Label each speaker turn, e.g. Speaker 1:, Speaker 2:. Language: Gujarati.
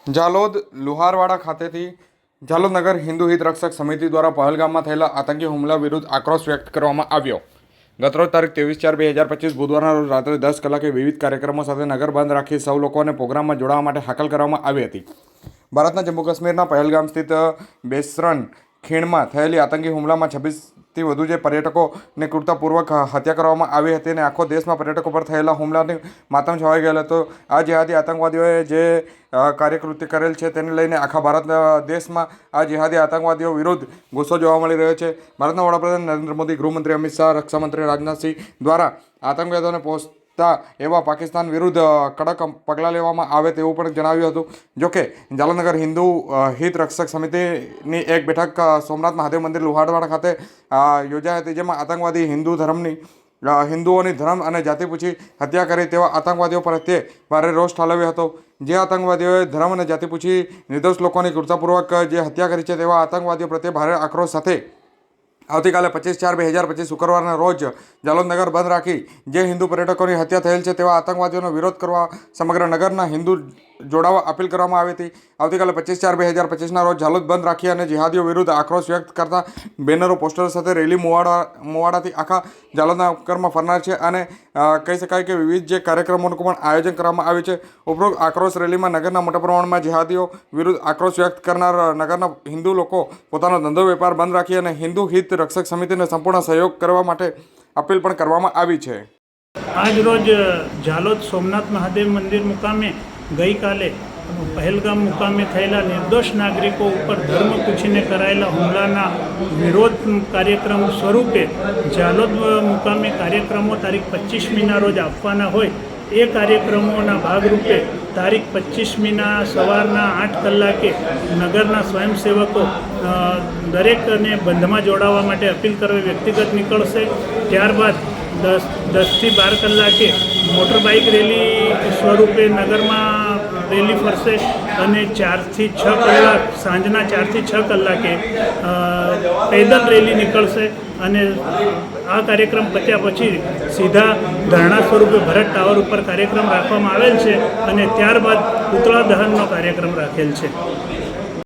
Speaker 1: જાલોદ લુહારવાડા ખાતેથી જાલોદ નગર હિન્દુ હિત રક્ષક સમિતિ દ્વારા પહેલગામમાં થયેલા આતંકી હુમલા વિરુદ્ધ આક્રોશ વ્યક્ત કરવામાં આવ્યો। ગતરોજ તારીખ 23/4/2025 બુધવારના રોજ રાત્રે 10 કલાકે વિવિધ કાર્યક્રમો સાથે નગર બંધ રાખી સૌ લોકોને પ્રોગ્રામમાં જોડાવા માટે હાકલ કરવામાં આવી હતી। ભારતના જમ્મુ કાશ્મીરના પહેલગામ સ્થિત બેસરન ખીણમાં થયેલી આતંકી હુમલામાં 26થી વધુ જે પર્યટકોને ક્રૂરતાપૂર્વક હત્યા કરવામાં આવી હતી અને આખો દેશમાં પર્યટકો પર થયેલા હુમલાની માતમ છવાઈ ગયેલો હતો। આ જેહાદી આતંકવાદીઓએ જે કાર્યકૃત્ય કરેલ છે તેને લઈને આખા ભારત દેશમાં આ જેહાદી આતંકવાદીઓ વિરુદ્ધ ગુસ્સો જોવા મળી રહ્યો છે। ભારતના વડાપ્રધાન નરેન્દ્ર મોદી, ગૃહમંત્રી અમિત શાહ, રક્ષામંત્રી રાજનાથસિંહ દ્વારા આતંકવાદીઓને પહોંચતા એવા પાકિસ્તાન વિરુદ્ધ કડક પગલાં લેવામાં આવે તેવું પણ જણાવ્યું હતું। જોકે જાલોદ નગર હિન્દુ હિત રક્ષક સમિતિની એક બેઠક સોમનાથ મહાદેવ મંદિર લુહારવાડા ખાતે યોજાઈ હતી, જેમાં આતંકવાદી હિન્દુઓની ધર્મ અને જાતિ પૂછી હત્યા કરી તેવા આતંકવાદીઓ પ્રત્યે ભારે રોષ ઠાલવ્યો હતો। જે આતંકવાદીઓએ ધર્મ અને જાતિ પૂછી નિર્દોષ લોકોની ક્રૂરતાપૂર્વક જે હત્યા કરી છે તેવા આતંકવાદીઓ પ્રત્યે ભારે આક્રોશ સાથે આવતીકાલે 25/4/2025 શુક્રવારના રોજ જાલોદ નગર બંધ રાખી જે હિન્દુ પર્યટકોની હત્યા થયેલ છે તેવા આતંકવાદીઓનો વિરોધ કરવા સમગ્ર નગરના હિન્દુ જોડાવા અપીલ કરવામાં આવી હતી। આવતીકાલે 25/4/2025ના રોજ જાલોદ બંધ રાખી અને જિહાદીઓ વિરુદ્ધ આક્રોશ વ્યક્ત કરતા બેનરો, પોસ્ટરો સાથે રેલી મોવાડાથી આખા જાલોદ નગરમાં ફરનાર છે અને કહી શકાય કે વિવિધ જે કાર્યક્રમોનું પણ આયોજન કરવામાં આવ્યું છે। ઉપરોક્ત આક્રોશ રેલીમાં નગરના મોટા પ્રમાણમાં જિહાદીઓ વિરુદ્ધ આક્રોશ વ્યક્ત કરનાર નગરના હિન્દુ લોકો પોતાનો ધંધો વેપાર બંધ રાખી અને હિન્દુ હિત રક્ષક સમિતિને સંપૂર્ણ સહયોગ કરવા માટે અપીલ પણ કરવામાં આવી છે।
Speaker 2: આજ રોજ જાલોદ સોમનાથ મહાદેવ મંદિર મુકામે ગઈકાલે પહેલગામ મુકામે થયેલા નિર્દોષ નાગરિકો ઉપર ધર્મ પૂછીને કરાયેલા હુમલાના વિરોધ કાર્યક્રમ સ્વરૂપે જાલોદ મુકામે કાર્યક્રમો તારીખ 25મીના રોજ આપવાના હોય એ કાર્યક્રમોના ભાગરૂપે તારીખ 25મીના સવારના 8 કલાકે નગરના સ્વયંસેવકો દરેકને બંધમાં જોડાવા માટે અપીલ કરવા વ્યક્તિગત નીકળશે। ત્યારબાદ 10થી 12 કલાકે મોટર બાઇક રેલી સ્વરૂપે નગરમાં રેલી ફરશે અને 4થી 6 કલાક સાંજના 4થી 6 કલાકે પેદલ રેલી નીકળશે અને આ કાર્યક્રમ પત્યા પછી સીધા ધરણા સ્વરૂપે ભરત ટાવર ઉપર કાર્યક્રમ રાખવામાં આવેલ છે અને ત્યારબાદ પૂતળા દહનનો કાર્યક્રમ રાખેલ છે।